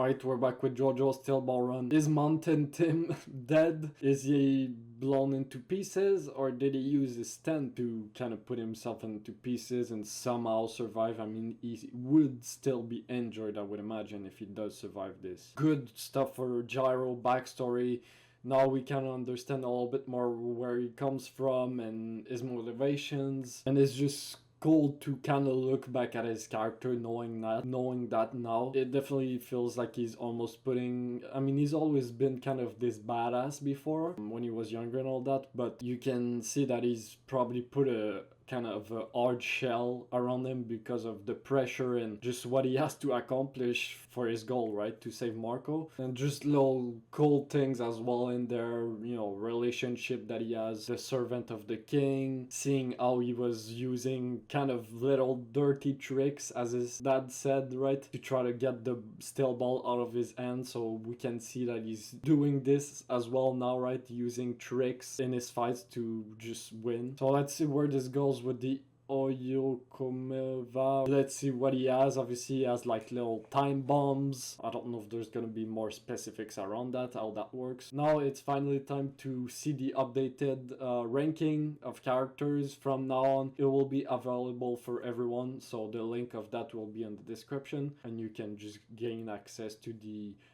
Alright, we're back with Jojo, still ball run. Is Mountain Tim dead? Is he blown into pieces? Or did he use his stand to kind of put himself into pieces and somehow survive? I mean, he would still be injured, I would imagine, if he does survive this. Good stuff for Gyro backstory. Now we can understand a little bit more where he comes from and his motivations. And it's just cool to kind of look back at his character knowing that now. It definitely feels like he's almost putting, I mean, he's always been kind of this badass before when he was younger and all that, but you can see that he's probably put a kind of a hard shell around him because of the pressure and just what he has to accomplish for his goal, right? To save Marco. And just little cool things as well in their, you know, relationship that he has, the servant of the king, seeing how he was using kind of little dirty tricks, as his dad said, right? To try to get the steel ball out of his hand. So we can see that he's doing this as well now, right? Using tricks in his fights to just win. So let's see where this goes with the Oyokomeva. Let's see what he has. Obviously, he has like little time bombs. I don't know if there's gonna be more specifics around that, how that works. Now it's finally time to see the updated ranking of characters. From now on, it will be available for everyone. So the link of that will be in the description, and you can just gain access to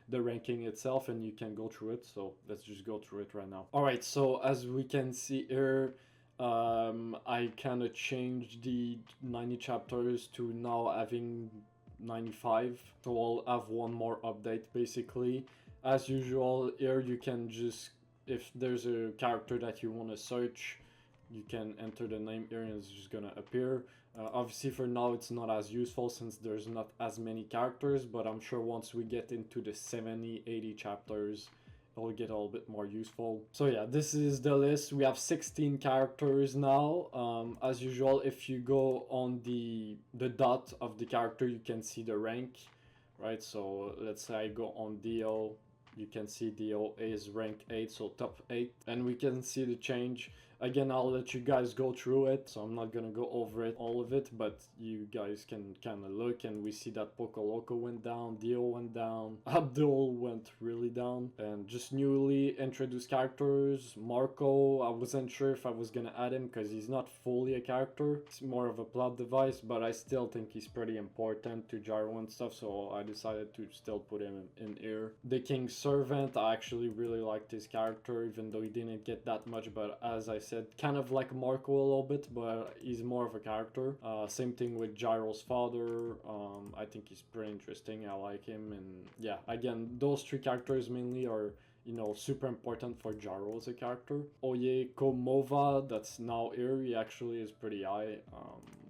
the ranking itself, and you can go through it. So let's just go through it right now. All right. So as we can see here, I kind of changed the 90 chapters to now having 95, so I'll have one more update basically. As usual, here you can just, if there's a character that you want to search, you can enter the name here and it's just gonna appear. Obviously for now it's not as useful since there's not as many characters, but I'm sure once we get into the 70-80 chapters, it'll get a little bit more useful. So yeah, this is the list. We have 16 characters now. As usual, if you go on the dot of the character, you can see the rank, right? So let's say I go on Dio, you can see Dio is rank 8, so top 8, and we can see the change. Again, I'll let you guys go through it, so I'm not gonna go over it, all of it, but you guys can kind of look, and we see that Poco Loco went down, Dio went down, Abdul went really down, and just newly introduced characters. Marco, I wasn't sure if I was gonna add him because he's not fully a character, it's more of a plot device, but I still think he's pretty important to Gyro and stuff, so I decided to still put him in here. The King's Servant, I actually really liked his character, even though he didn't get that much, but as I said, kind of like Marco a little bit, but he's more of a character. Same thing with Gyro's father. I think he's pretty interesting. I like him, and yeah, again, those three characters mainly are, you know, super important for Gyro as a character. Oye Komova, that's now here, he actually is pretty high.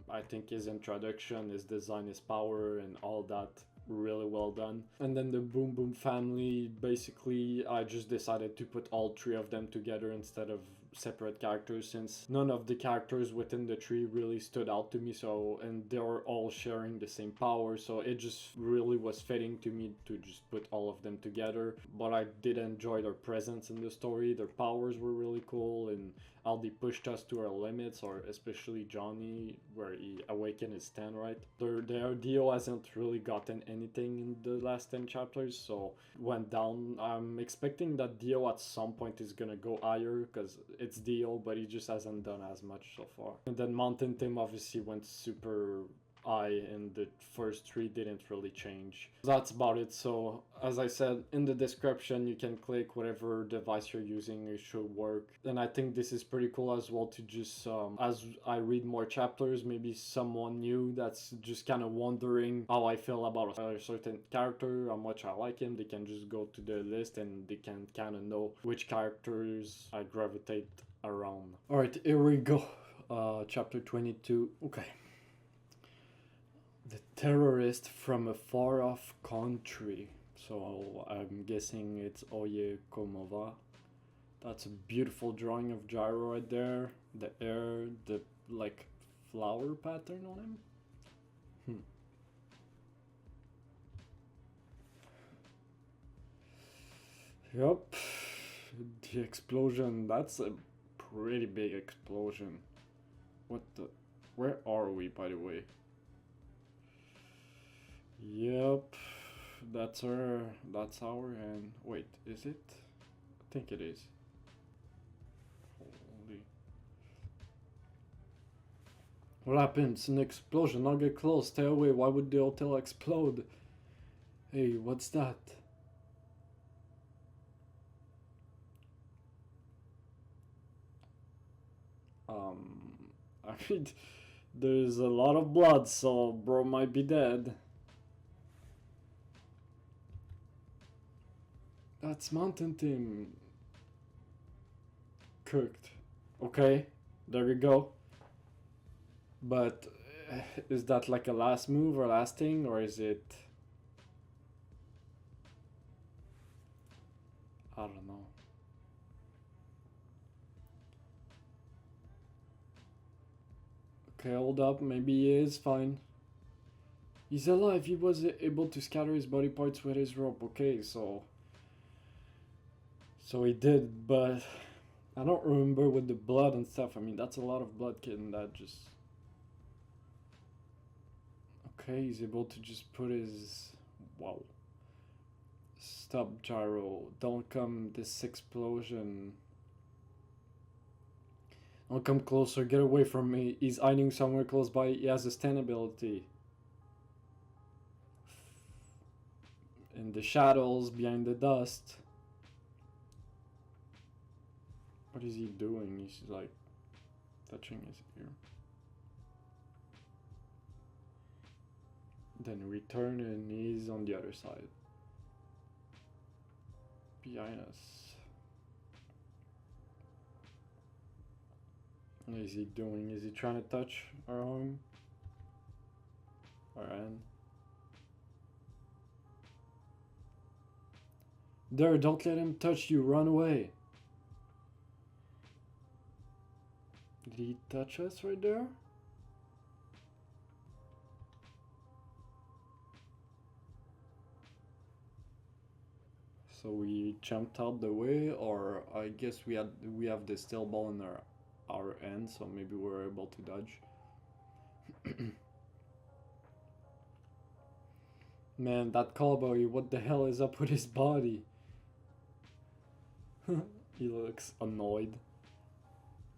I think his introduction, his design, his power, and all that, really well done. And then the Boom Boom family, basically I just decided to put all three of them together instead of separate characters, since none of the characters within the tree really stood out to me, so, and they were all sharing the same power, so it just really was fitting to me to just put all of them together. But I did enjoy their presence in the story. Their powers were really cool, and how they pushed us to our limits, or especially Johnny, where he awakened his stand, right? Their Dio hasn't really gotten anything in the last 10 chapters, so went down. I'm expecting that Dio at some point is gonna go higher, because it's Dio, but he just hasn't done as much so far. And then Mountain Tim obviously went super high, and the first three didn't really change. That's about it. So as I said, in the description you can click whatever device you're using, it should work. And I think this is pretty cool as well, to just as I read more chapters, maybe someone new that's just kind of wondering how I feel about a certain character, how much I like him, they can just go to the list and they can kind of know which characters I gravitate around. All right, here we go. Chapter 22. Okay. The terrorist from a far-off country. So I'm guessing it's Oye Komova. That's a beautiful drawing of Gyro right there. The air, the like flower pattern on him. Yup. The explosion, that's a pretty big explosion. What the... Where are we, by the way? Yep. That's our hand. Wait, is it? I think it is. Holy. What happened? It's an explosion. Not get close. Stay away. Why would the hotel explode? Hey, what's that? I mean, there's a lot of blood, so bro might be dead. That's Mountain Team. Cooked. Okay, there we go. But is that like a last move or last thing, or is it... I don't know. Okay, hold up. Maybe he is fine. He's alive. He was able to scatter his body parts with his rope. Okay, so he did, but I don't remember with the blood and stuff. I mean, that's a lot of blood, kid, and that just... Okay, he's able to just put his... Wow. Stop, Gyro. Don't come this explosion. Don't come closer. Get away from me. He's hiding somewhere close by. He has a stand ability. In the shadows, behind the dust. What is he doing? He's like touching his ear. Then return and he's on the other side. Behind us. What is he doing? Is he trying to touch our home? Our end? There, don't let him touch you. Run away. Did he touch us right there? So we jumped out the way, or I guess we have the steel ball in our end, so maybe we're able to dodge. Man, that cowboy, what the hell is up with his body? He looks annoyed.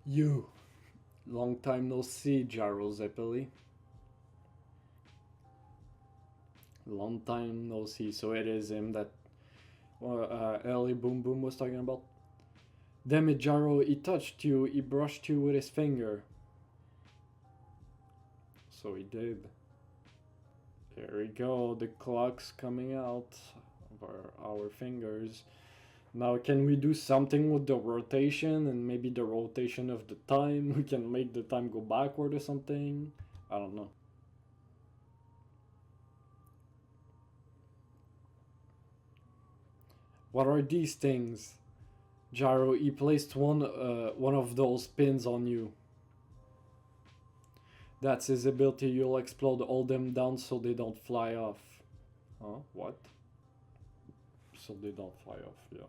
You! Long time no see, Gyro Zeppeli. Long time no see, so it is him that Ellie Boom Boom was talking about. Damn it, Gyro, he touched you, he brushed you with his finger. So he did. There we go, the clock's coming out of our fingers. Now can we do something with the rotation and maybe the rotation of the time? We can make the time go backward or something? I don't know. What are these things? Gyro, he placed one of those pins on you. That's his ability. You'll explode all them down so they don't fly off. Huh? What? So they don't fly off, yeah.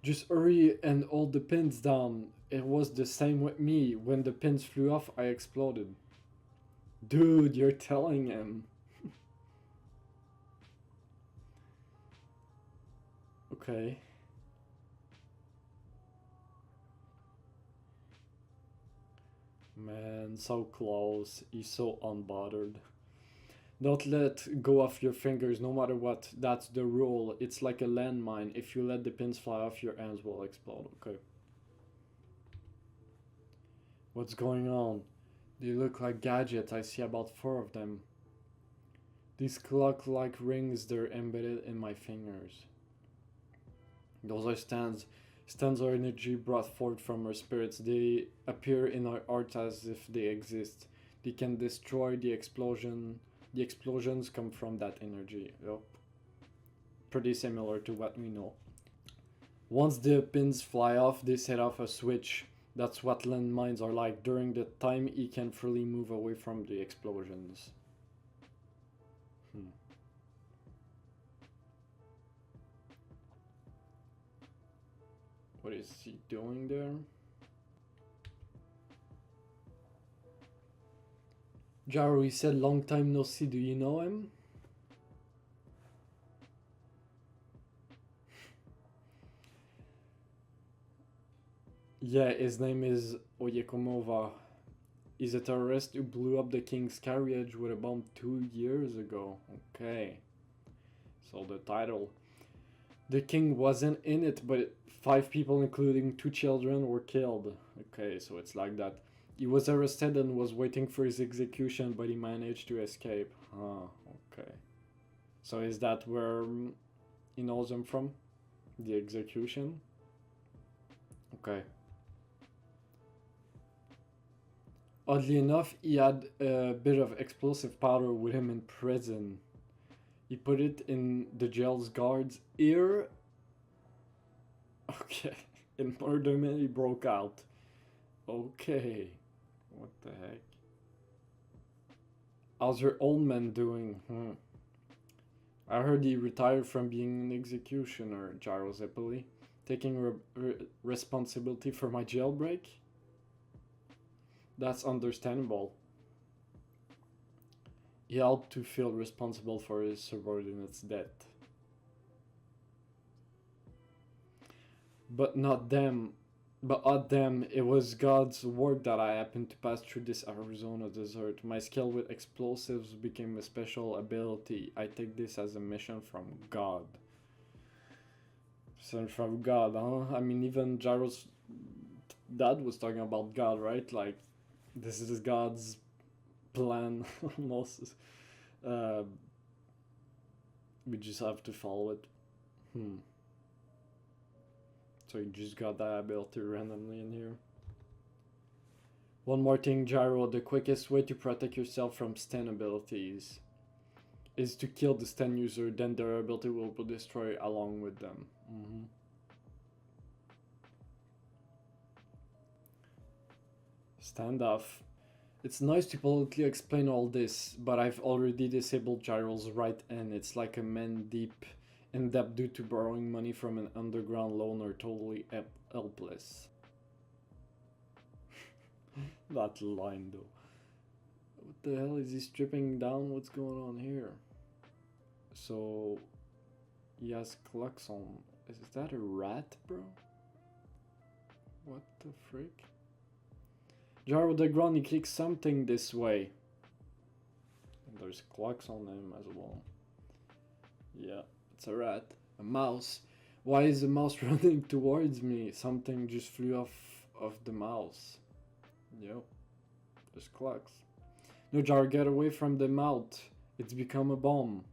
Just hurry and hold the pins down. It was the same with me. When the pins flew off, I exploded. Dude, you're telling him. Okay. Man, so close. He's so unbothered. Don't let go of your fingers no matter what. That's the rule. It's like a landmine. If you let the pins fly off, your hands will explode. Okay. What's going on? They look like gadgets. I see about 4 of them. These clock-like rings, they're embedded in my fingers. Those are stands. Stands are energy brought forth from our spirits. They appear in our hearts as if they exist. They can destroy the explosion. The explosions come from that energy. Yep. Pretty similar to what we know. Once the pins fly off, they set off a switch. That's what landmines are like. During the time, he can freely move away from the explosions. What is he doing there? Gyro, he said long time no see, do you know him? Yeah, his name is Oyekomova. He's a terrorist who blew up the king's carriage with a bomb 2 years ago. Okay. So the title. The king wasn't in it, but 5 people, including 2 children, were killed. Okay, so it's like that. He was arrested and was waiting for his execution, but he managed to escape. Ah, okay. So is that where he knows him from? The execution? Okay. Oddly enough, he had a bit of explosive powder with him in prison. He put it in the jail's guard's ear. Okay. In murder man, he broke out. Okay. What the heck? How's your old man doing? I heard he retired from being an executioner, Gyro Zeppeli. Taking responsibility for my jailbreak? That's understandable. He had to feel responsible for his subordinate's death. But not them. But them, it was God's work that I happened to pass through this Arizona desert. My skill with explosives became a special ability. I take this as a mission from God. Sent from God, huh? I mean, even Gyro's dad was talking about God, right? Like, this is God's plan, almost. We just have to follow it. So you just got that ability randomly in here. One more thing, Gyro. The quickest way to protect yourself from stun abilities is to kill the stun user, then their ability will be destroyed along with them. Standoff. It's nice to politely explain all this, but I've already disabled Gyro's right hand. It's like a man deep in debt due to borrowing money from an underground loner, totally helpless. That line though. What the hell is he stripping down? What's going on here? So he has clucks on. Is that a rat, bro? What the frick? Gyro the ground, he clicks something this way. And there's clocks on him as well. Yeah, it's a rat. A mouse. Why is the mouse running towards me? Something just flew off of the mouse. Yep. There's clocks. No, Gyro, get away from the mouth. It's become a bomb.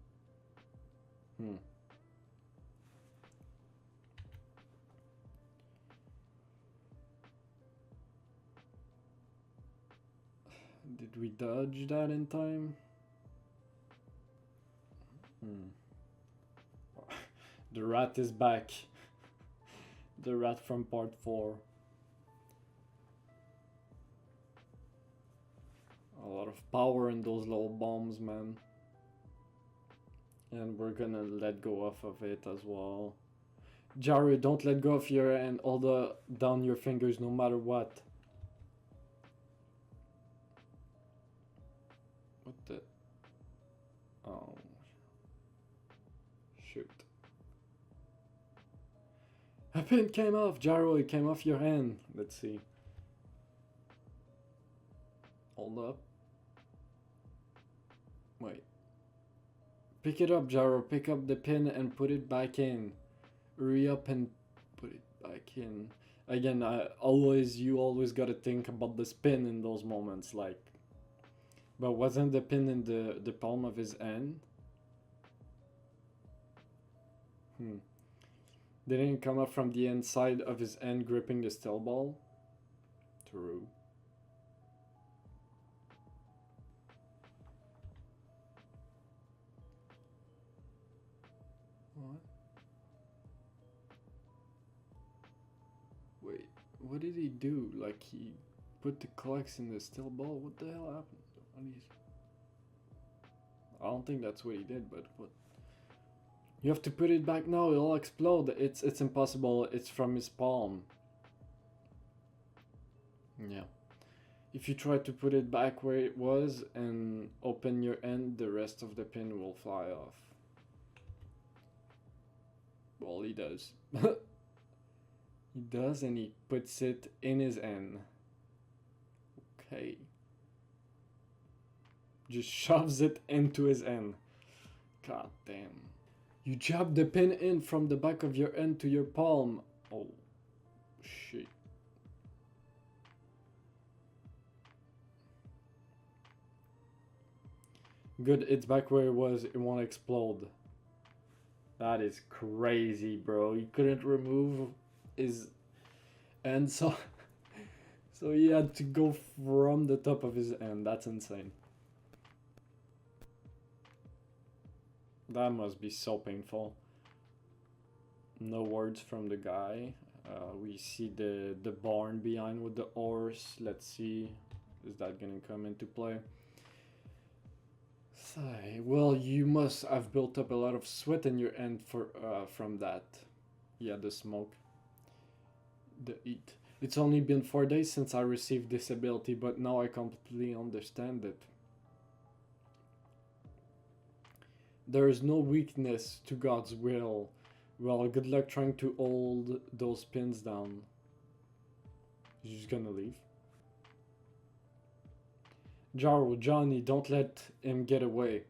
Did we dodge that in time? The rat is back. The rat from part 4. A lot of power in those little bombs, man. And we're gonna let go off of it as well. Gyro, don't let go of your hand. Hold down your fingers no matter what. What the? Oh. Shoot. A pin came off, Gyro, it came off your hand. Let's see. Hold up. Wait. Pick it up, Gyro. Pick up the pin and put it back in. Hurry up and put it back in. Again, you always gotta think about the spin in those moments, like. But wasn't the pin in the palm of his hand? Didn't it come up from the inside of his hand gripping the steel ball? True. What? Wait, what did he do? Like he put the clocks in the steel ball? What the hell happened? I don't think that's what he did, but what? You have to put it back now, it'll explode. It's impossible, it's from his palm. Yeah. If you try to put it back where it was and open your end, the rest of the pin will fly off. Well, he does. He does, and he puts it in his end. Okay. Just shoves it into his end. God damn. You jab the pin in from the back of your end to your palm. Oh, shit. Good, it's back where it was. It won't explode. That is crazy, bro. He couldn't remove his end, so so he had to go from the top of his end. That's insane. That must be so painful. No words from the guy. We see the barn behind with the horse. Let's see, is that gonna come into play? Sigh. Well, you must have built up a lot of sweat in your end for from that. Yeah, the smoke, the heat. It's only been 4 days since I received this ability, but now I completely understand it. There is no weakness to God's will. Well, good luck trying to hold those pins down. You're just gonna leave? Gyro, Johnny, don't let him get away.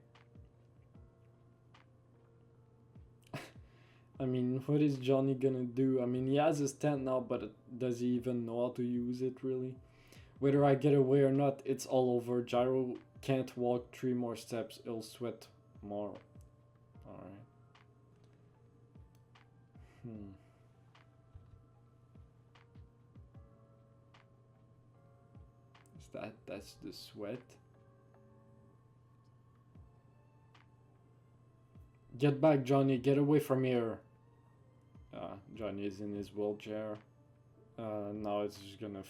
I mean, what is Johnny gonna do? I mean, he has his tent now, but does he even know how to use it, really? Whether I get away or not, it's all over. Gyro can't walk 3 more steps. He'll sweat more. Alright. That's the sweat. Get back, Johnny. Get away from here. Johnny is in his wheelchair. Now it's just gonna,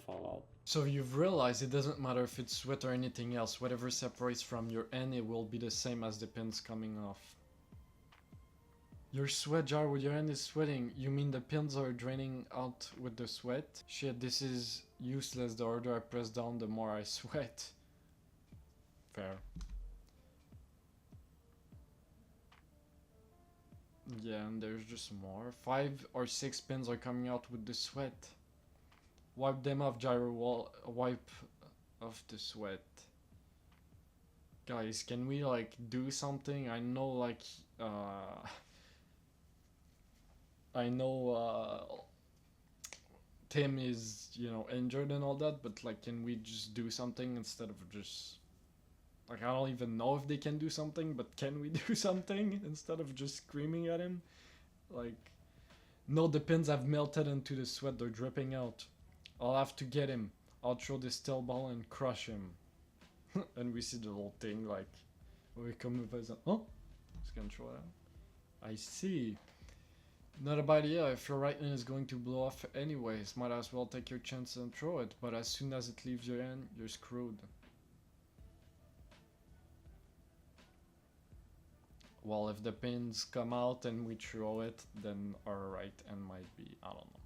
fall out. So you've realized it doesn't matter if it's sweat or anything else. Whatever separates from your end, it will be the same as the pins coming off. Your sweat jar with your hand is sweating. You mean the pins are draining out with the sweat? Shit, this is useless. The harder I press down, the more I sweat. Fair. Yeah, and there's just more. 5 or 6 pins are coming out with the sweat. Wipe them off, Gyro. Wipe off the sweat. Guys, can we like do something? I know like Tim is, injured and all that, but like, can we just do something instead of just, like, I don't even know if they can do something, but can we do something instead of just screaming at him? Like, no, the pins have melted into the sweat, they're dripping out. I'll have to get him. I'll throw the steel ball and crush him. And we see the whole thing, like, we come with us. Oh, just gonna throw it out. I see. Not a bad idea. If your lightning is going to blow off anyways, might as well take your chance and throw it, but as soon as it leaves your hand, you're screwed. Well, if the pins come out and we throw it, then our right hand might be, I don't know.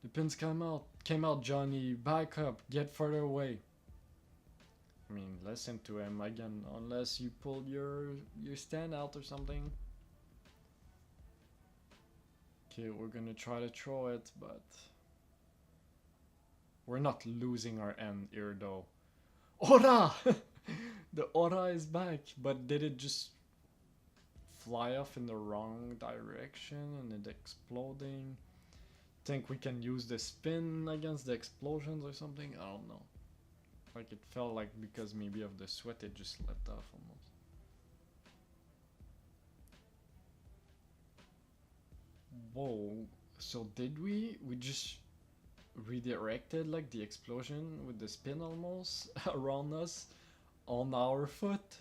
The pins came out, Johnny. Back up, get further away. I mean, listen to him again, unless you pulled your stand out or something. Okay, we're gonna try to throw it, but we're not losing our end here though. Aura! The aura is back, but did it just fly off in the wrong direction and it exploding? Think we can use the spin against the explosions or something? I don't know. Like, it felt like because maybe of the sweat it just let off almost. Whoa, so did we just redirected like the explosion with the spin almost around us on our foot?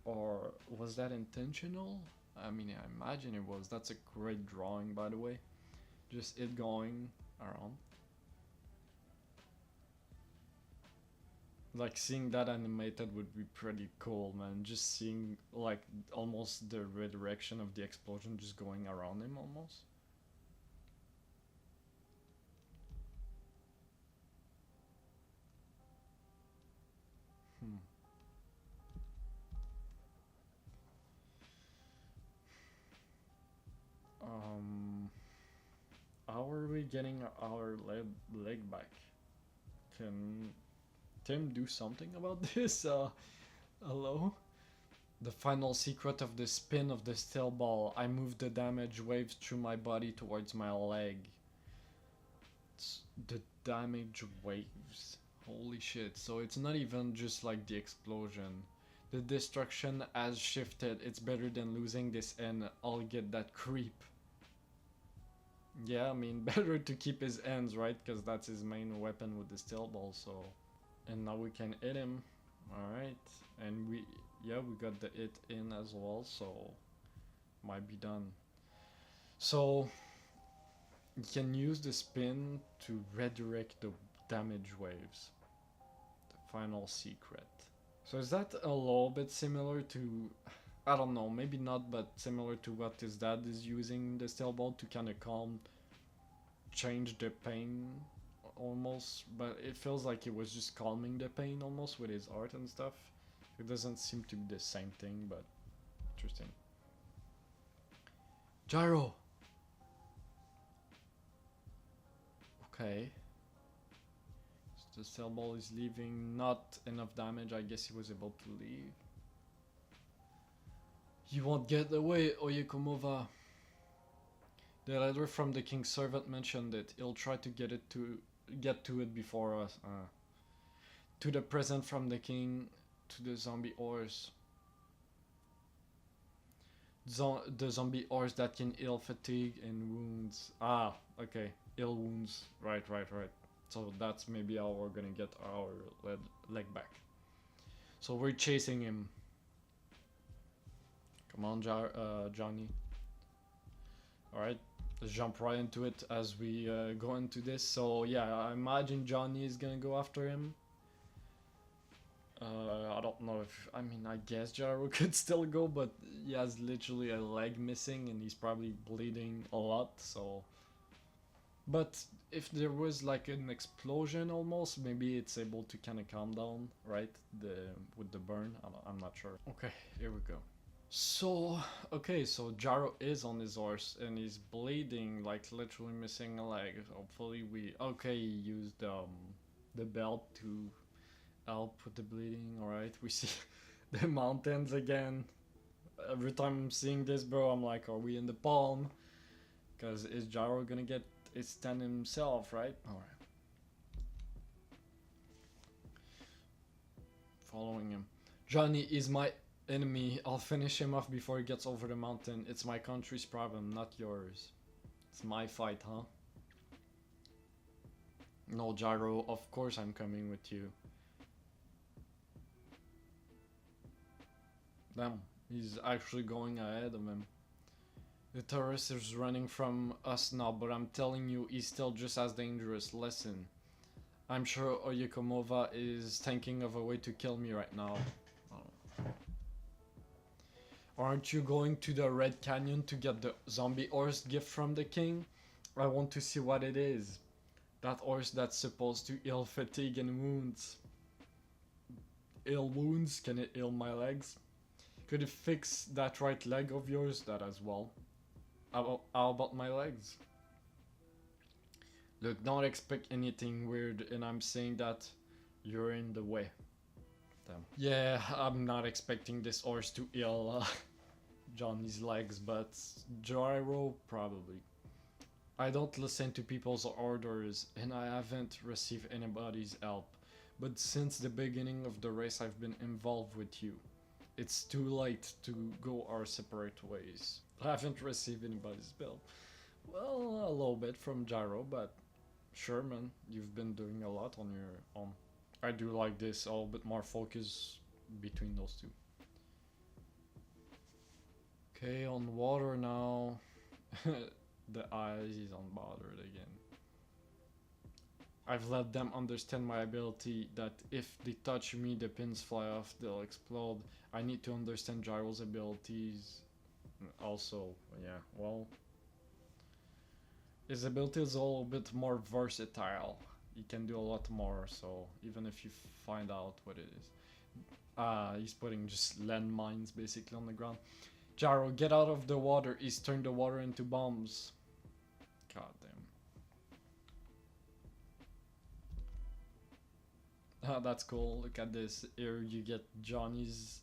Or was that intentional? I mean, I imagine it was. That's a great drawing, by the way. Just it going around. Like, seeing that animated would be pretty cool, man. Just seeing, like, almost the redirection of the explosion just going around him, almost. Um, how are we getting our leg back? Can Tim do something about this? Hello? The final secret of the spin of the steel ball. I move the damage waves through my body towards my leg. It's the damage waves. Holy shit. So it's not even just like the explosion. The destruction has shifted. It's better than losing this and I'll get that creep. Yeah, I mean, better to keep his ends, right? Because that's his main weapon with the steel ball, so... And now we can hit him. Alright. And we got the hit in as well, so... Might be done. So... You can use the spin to redirect the damage waves. The final secret. So is that a little bit similar to... I don't know, maybe not, but similar to what his dad is using the steel ball to kind of change the pain almost, but it feels like it was just calming the pain almost with his art and stuff. It doesn't seem to be the same thing, but interesting. Gyro! Okay. So the steel ball is leaving not enough damage, I guess he was able to leave. You won't get away, Oyekomova. The letter from the king's servant mentioned it. He'll try to get to it before us. To the present from the king, to the zombie horse. The zombie horse that can heal fatigue and wounds. Ah, okay. Heal wounds. Right. So that's maybe how we're gonna get our leg back. So we're chasing him. Come on, Johnny. Alright, let's jump right into it as we go into this. So yeah, I imagine Johnny is gonna go after him. I don't know if... I mean, I guess Gyro could still go, but he has literally a leg missing and he's probably bleeding a lot, so... But if there was like an explosion almost, maybe it's able to kind of calm down, right? With the burn, I'm not sure. Okay, here we go. So, okay, so Gyro is on his horse and he's bleeding, like literally missing a leg. Hopefully he used the belt to help with the bleeding. Alright, we see the mountains again. Every time I'm seeing this, bro, I'm like, are we in the palm? Because is Gyro gonna get his stand himself, right? Alright. Following him. Johnny is my enemy. I'll finish him off before he gets over the mountain. It's my country's problem, not yours. It's my fight, huh? No, Gyro, of course I'm coming with you. Damn, he's actually going ahead of him. The terrorist is running from us now, but I'm telling you, he's still just as dangerous. Listen. I'm sure Oyekomova is thinking of a way to kill me right now. Aren't you going to the Red Canyon to get the zombie horse gift from the king? I want to see what it is. That horse that's supposed to heal fatigue and wounds. Heal wounds? Can it heal my legs? Could it fix that right leg of yours? That as well. How about my legs? Look, don't expect anything weird, and I'm saying that you're in the way. Damn. Yeah, I'm not expecting this horse to heal Johnny's legs, but Gyro probably. I don't listen to people's orders, and I haven't received anybody's help. But since the beginning of the race, I've been involved with you. It's too late to go our separate ways. I haven't received anybody's help. Well, a little bit from Gyro, but sure, man, you've been doing a lot on your own. I do like this, a little bit more focus between those two. Okay, on water now. The eyes is unbothered again. I've let them understand my ability that if they touch me, the pins fly off, they'll explode. I need to understand Gyro's abilities. Also, yeah, well, his ability is a little bit more versatile. He can do a lot more, so even if you find out what it is. He's putting just landmines basically on the ground. Gyro, get out of the water. He's turned the water into bombs. God damn. That's cool. Look at this. Here you get Johnny's.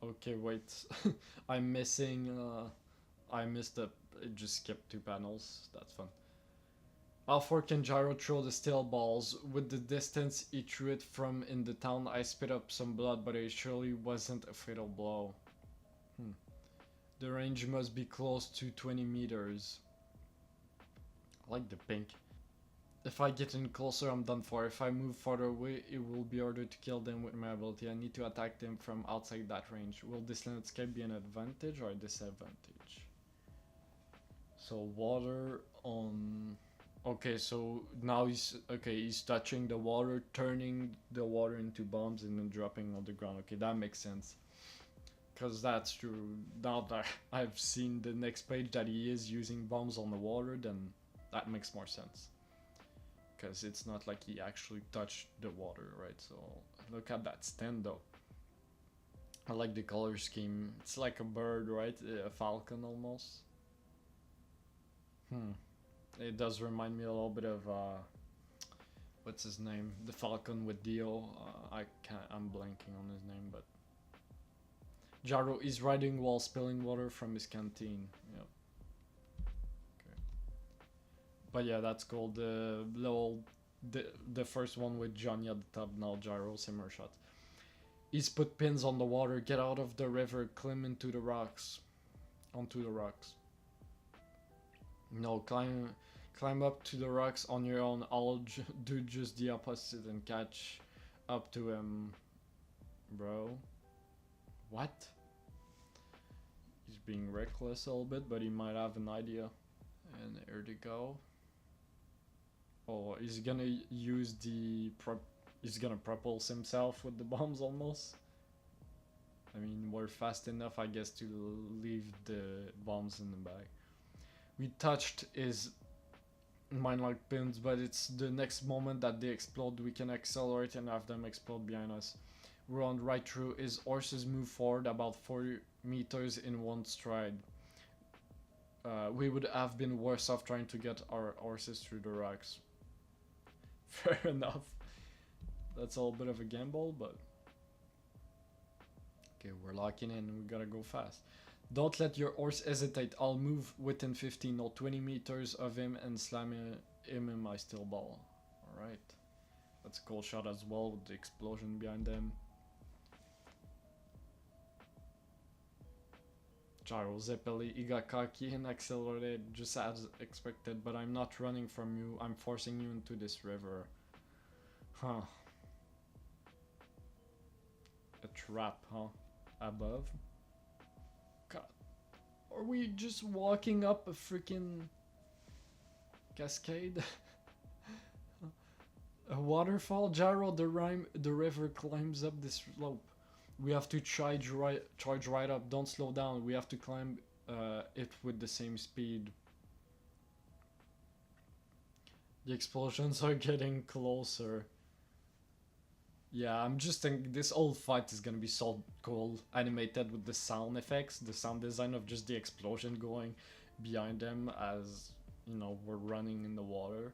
Okay, wait. I'm missing. I missed it. It just skipped 2 panels. That's fun. How far can Gyro throw the steel balls? With the distance he threw it from in the town, I spit up some blood, but it surely wasn't a fatal blow. The range must be close to 20 meters. I like the pink. If I get in closer, I'm done for. If I move farther away, it will be harder to kill them with my ability. I need to attack them from outside that range. Will this landscape be an advantage or a disadvantage? So water on... Okay, so now he's touching the water, turning the water into bombs and then dropping on the ground. Okay, that makes sense. Because that's true. Now that I've seen the next page that he is using bombs on the water, then that makes more sense. Because it's not like he actually touched the water, right? So look at that stand though. I like the color scheme. It's like a bird, right? A falcon almost. It does remind me a little bit of what's his name? The Falcon with Dio. I'm blanking on his name, but Gyro is riding while spilling water from his canteen. Yep. Okay. But yeah, that's cool. The first one with Johnny at the top. Now Gyro, similar shot. He's put pins on the water. Get out of the river. Climb into the rocks. Onto the rocks. No, climb up to the rocks on your own. I'll do just the opposite and catch up to him, bro. What? He's being reckless a little bit, but he might have an idea. And here they go. Oh, he's gonna use the he's gonna propulse himself with the bombs almost. I mean, we're fast enough, I guess, to leave the bombs in the bag. We touched his mine like pins, but it's the next moment that they explode. We can accelerate and have them explode behind us. We run right through. His horses move forward about 40 meters in one stride. We would have been worse off trying to get our horses through the rocks. Fair enough. That's a little bit of a gamble, but... Okay, we're locking in. We gotta go fast. Don't let your horse hesitate. I'll move within 15 or 20 meters of him and slam him in my steel ball. Alright. That's a cool shot as well with the explosion behind them. Gyro Zeppeli, he got cocky and accelerated just as expected, but I'm not running from you. I'm forcing you into this river. Huh. A trap, huh? Above? God. Are we just walking up a freaking cascade? A waterfall? Gyro, the river climbs up this slope. We have to charge right up. Don't slow down. We have to climb it with the same speed. The explosions are getting closer. Yeah, I'm just thinking this whole fight is gonna be so cool. Animated with the sound effects, the sound design of just the explosion going behind them as, you know, we're running in the water.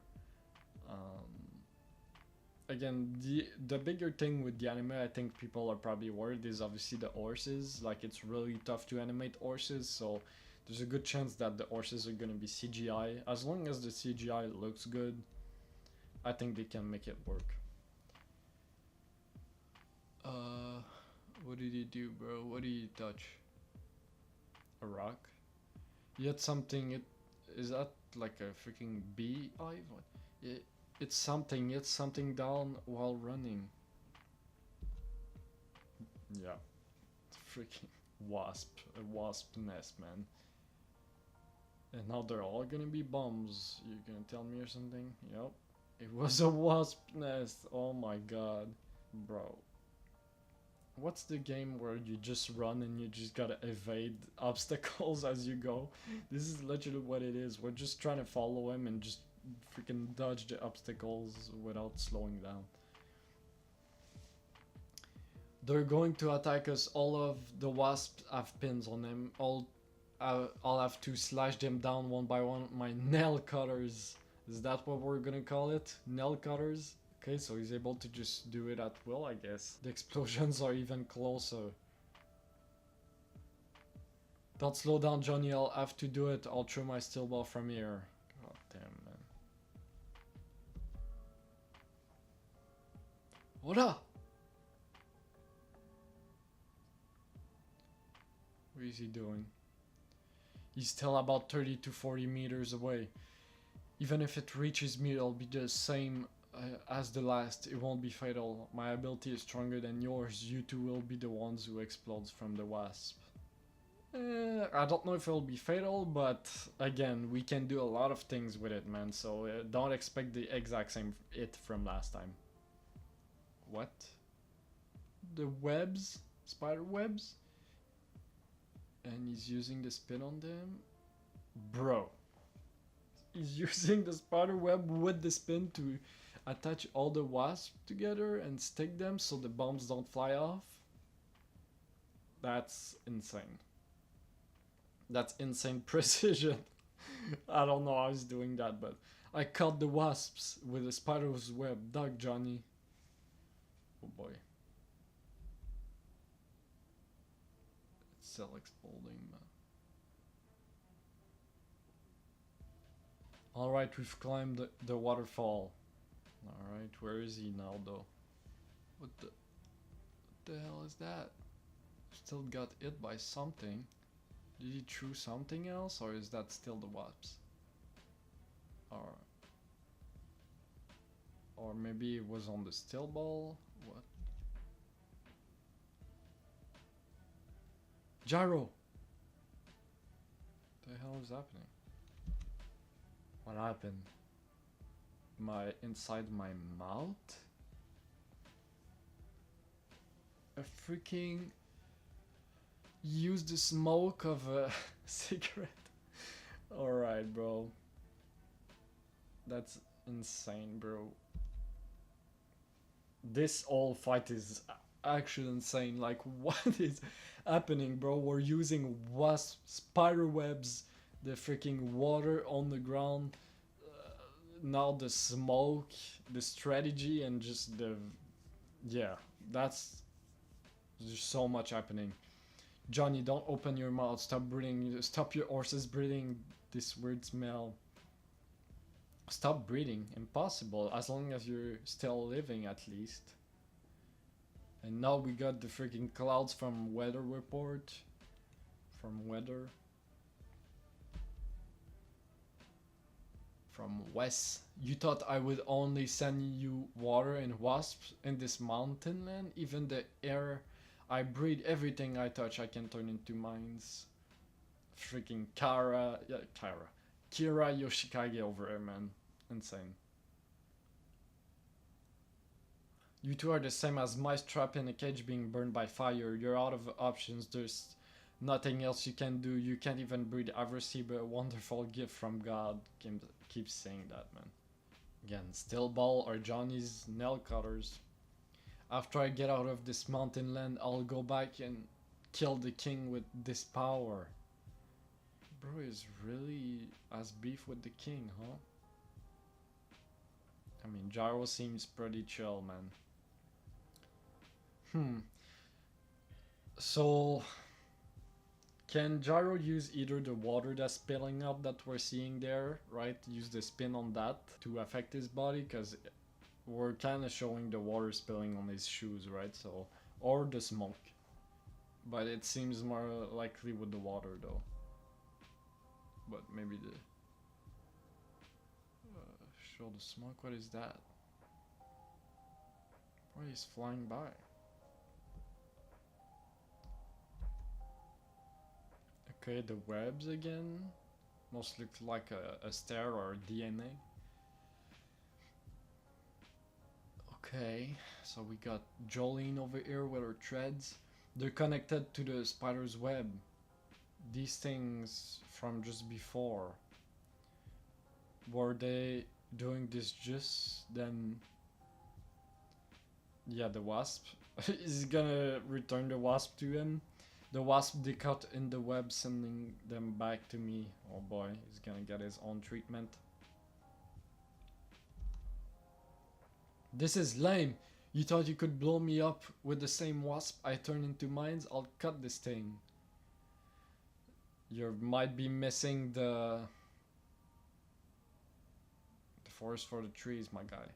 Again, the bigger thing with the anime, I think people are probably worried, is obviously the horses. Like, it's really tough to animate horses, so there's a good chance that the horses are gonna be CGI. As long as the CGI looks good, I think they can make it work. What did he do, bro? What did he touch? A rock? He had something. Is that like a freaking beehive? It's something down while running. Yeah. Freaking wasp. A wasp nest, man. And now they're all gonna be bombs. You're gonna tell me or something? Yep. It was a wasp nest. Oh my god. Bro. What's the game where you just run and you just gotta evade obstacles as you go? This is literally what it is. We're just trying to follow him and just freaking dodge the obstacles without slowing down. They're going to attack us. All of the wasps have pins on them. I'll have to slash them down one by one. My nail cutters. Is that what we're gonna call it? Nail cutters? Okay, so he's able to just do it at will, I guess. The explosions are even closer. Don't slow down, Johnny. I'll have to do it. I'll throw my steel ball from here. God damn, man. What up? What is he doing? He's still about 30 to 40 meters away. Even if it reaches me, it'll be the same as the last. It won't be fatal. My ability is stronger than yours. You two will be the ones who explodes from the wasp. I don't know if it'll be fatal, but again, we can do a lot of things with it, man. So don't expect the exact same hit from last time. What? The webs? Spider webs? And he's using the spin on them? Bro. He's using the spider web with the spin to attach all the wasps together and stick them so the bombs don't fly off? That's insane. That's insane precision. I don't know how he's doing that, but I caught the wasps with a spider's web. Dog Johnny. Oh boy. It's still exploding, man. Alright, we've climbed the waterfall. Alright, where is he now though? What the hell is that? Still got hit by something. Did he throw something else, or is that still the wasps? Or maybe it was on the steel ball? What? Gyro! What the hell is happening? What happened? Inside my mouth? A freaking... Use the smoke of a cigarette. Alright, bro. That's insane, bro. This whole fight is actually insane. Like, what is happening, bro? We're using wasp spider webs, the freaking water on the ground, now the smoke, the strategy, and just the... Yeah, that's... There's so much happening. Johnny, don't open your mouth. Stop breathing. Stop your horses breathing this weird smell. Stop breathing. Impossible. As long as you're still living, at least. And now we got the freaking clouds from weather report. From weather. From Wes. You thought I would only send you water and wasps in this mountain land? Even the air I breathe, everything I touch I can turn into mines. Freaking Kira Yoshikage over here, man. Insane. You two are the same as mice trapped in a cage being burned by fire. You're out of options. There's nothing else you can do. You can't even breathe. I've received a wonderful gift from God. Keeps saying that, man. Again, steel ball or Johnny's nail cutters. After I get out of this mountain land, I'll go back and kill the king with this power. Bro is really has beef with the king, huh? I mean, Gyro seems pretty chill, man. So, can Gyro use either the water that's spilling up that we're seeing there, right? Use the spin on that to affect his body, because we're kind of showing the water spilling on his shoes, right? So, or the smoke. But it seems more likely with the water, though. But maybe the... show the smoke, what is that? Why is flying by? Okay, the webs again. Most look like a star or DNA. Okay, so we got Jolene over here with her threads. They're connected to the spider's web. These things from just before. Were they doing this just then? Yeah, the wasp Is he gonna return the wasp to him? The wasp they caught in the web, sending them back to me. Oh boy, he's gonna get his own treatment. This is lame. You thought you could blow me up with the same wasp I turned into mines? I'll cut this thing. You might be missing the forest for the trees, my guy.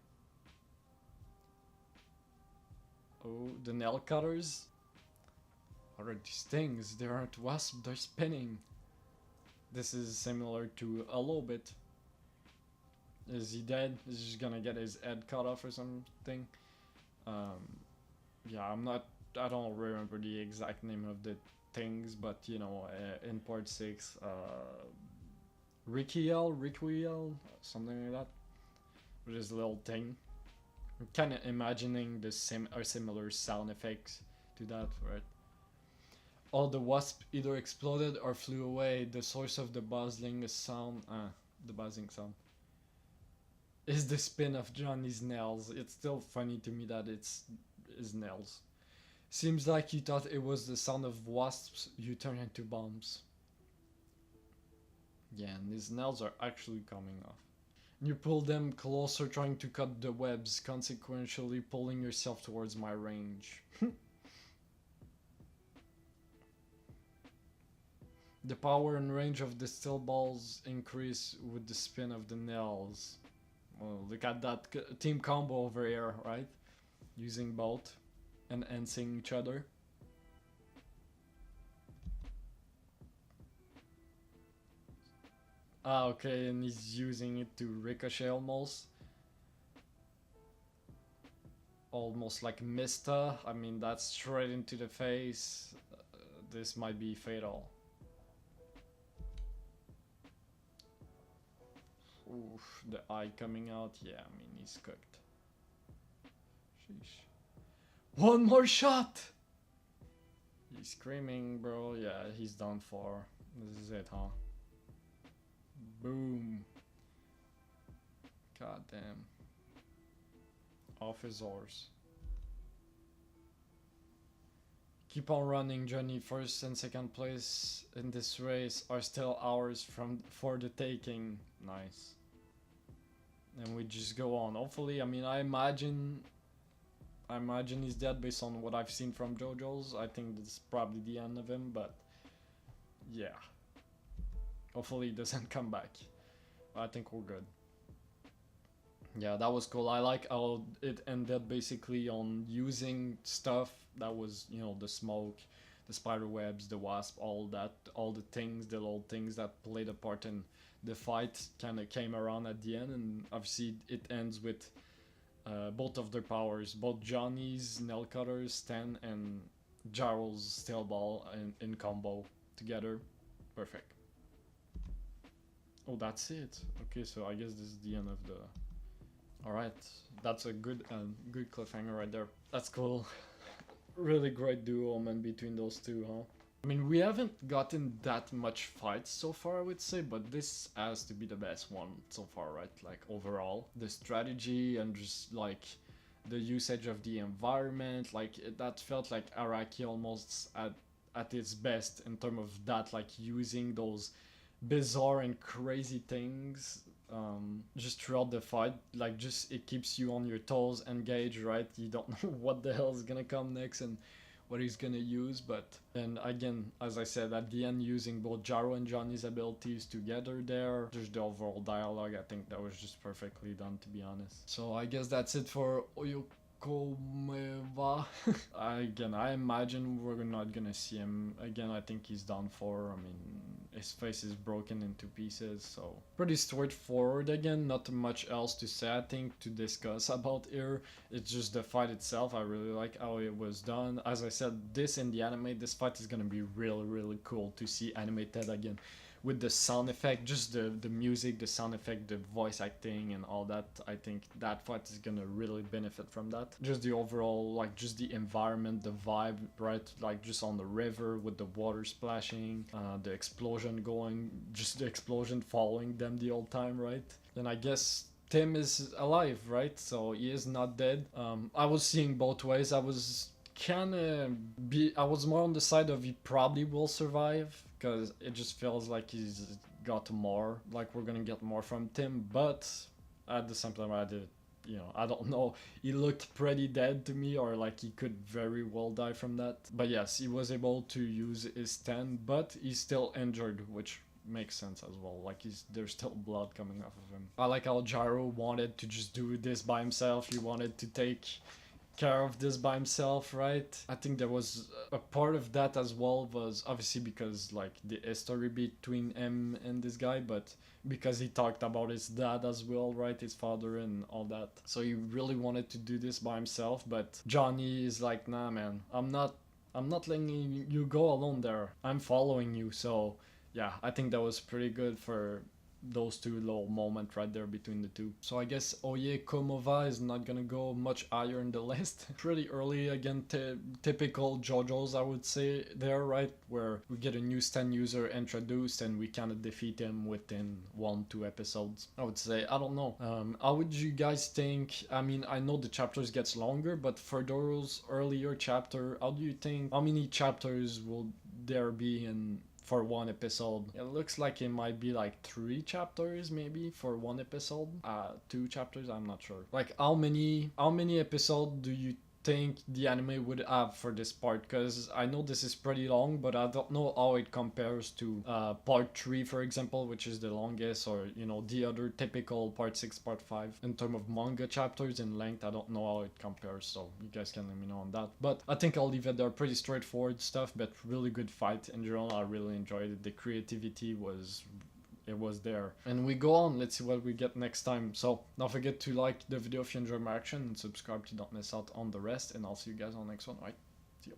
Oh, the nail cutters? What are these things? They aren't wasps, they're spinning. This is similar to a little bit. Is he dead? Is he just gonna get his head cut off or something? Yeah, I don't remember the exact name of the things, but you know, in part 6, Riquiel, something like that. With his little thing. I'm kind of imagining the similar sound effects to that, right? All the wasp either exploded or flew away. The source of the buzzing sound, the buzzing sound, is the spin of Johnny's nails. It's still funny to me that it's his nails. Seems like you thought it was the sound of wasps you turn into bombs. Yeah, and his nails are actually coming off. You pull them closer, trying to cut the webs, consequentially pulling yourself towards my range. The power and range of the steel balls increase with the spin of the nails. Well, look at that team combo over here, right? Using both and enhancing each other. Ah, okay, and he's using it to ricochet almost. Almost like Mista. I mean, that's straight into the face. This might be fatal. Oof, the eye coming out. Yeah, I mean, he's cooked. Sheesh. One more shot! He's screaming, bro. Yeah, he's done for. This is it, huh? Boom. God damn. Off his horse. Keep on running, Johnny. First and second place in this race are still ours for the taking. Nice. And we just go on. Hopefully, I mean, I imagine he's dead based on what I've seen from Jojo's. I think this is probably the end of him, but yeah. Hopefully he doesn't come back. I think we're good. Yeah, that was cool. I like how it ended basically on using stuff that was, you know, the smoke, the spider webs, the wasp, all that, all the things, the little things that played a part in the fight kind of came around at the end, and obviously it ends with both of their powers, both Johnny's nail cutters, Stan, and Gyro's steel ball in combo together. Perfect. Oh, that's it. Okay, so I guess this is the end of the... Alright, that's a good cliffhanger right there. That's cool. Really great duo, man, between those two, huh? I mean, we haven't gotten that much fights so far, I would say, but this has to be the best one so far, right? Like, overall. The strategy and just, like, the usage of the environment, like, that felt like Araki almost at its best in terms of that, like, using those bizarre and crazy things just throughout the fight. Like, just it keeps you on your toes, engaged, right? You don't know what the hell is gonna come next and what he's gonna use, but then again, as I said, at the end, using both Gyro and Johnny's abilities together there, just the overall dialogue, I think that was just perfectly done, to be honest. So I guess that's it for Oyokomeva. I imagine we're not gonna see him again. I think he's done for. I mean, his face is broken into pieces, so pretty straightforward again. Not much else to say, I think, to discuss about here. It's just the fight itself. I really like how it was done. As I said, this in the anime, this fight is gonna be really, really cool to see animated again. With the sound effect, just the music, the sound effect, the voice acting and all that, I think that fight is gonna really benefit from that. Just the overall, like, just the environment, the vibe, right? Like, just on the river with the water splashing, the explosion going, just the explosion following them the whole time, right? Then I guess Tim is alive, right? So he is not dead. I was seeing both ways. I was I was more on the side of he probably will survive, because it just feels like he's got more, like we're gonna get more from Tim, but at the same time I don't know, he looked pretty dead to me, or like he could very well die from that. But yes, he was able to use his stand, but he's still injured, which makes sense as well. Like there's still blood coming off of him. I like how Gyro wanted to just do this by himself. He wanted to take care of this by himself, right? I think there was a part of that as well, was obviously because like the history between him and this guy, but because he talked about his dad as well, right? His father and all that. So he really wanted to do this by himself, but Johnny is like, nah man, I'm not letting you go alone there. I'm following you. So yeah, I think that was pretty good for those two little moments right there between the two. So I guess Oye Komova is not gonna go much higher in the list. Pretty early, again, typical Jojo's, I would say there, right? Where we get a new stand user introduced and we kind of defeat him within 1-2 episodes. I would say, I don't know. How would you guys think? I mean, I know the chapters gets longer, but for those earlier chapter, how do you think, how many chapters will there be in for one episode? It looks like it might be like 3 chapters maybe for one episode. 2 chapters, I'm not sure. Like how many episodes do you think the anime would have for this part? Because I know this is pretty long, but I don't know how it compares to part 3, for example, which is the longest, or the other typical part 6, part 5 in terms of manga chapters in length. I don't know how it compares, so you guys can let me know on that. But I think I'll leave it there. Pretty straightforward stuff, but really good fight in general. I really enjoyed it. The creativity was there. And we go on, let's see what we get next time. So don't forget to like the video if you enjoy my action, and subscribe to don't miss out on the rest, and I'll see you guys on the next one. All right, see you.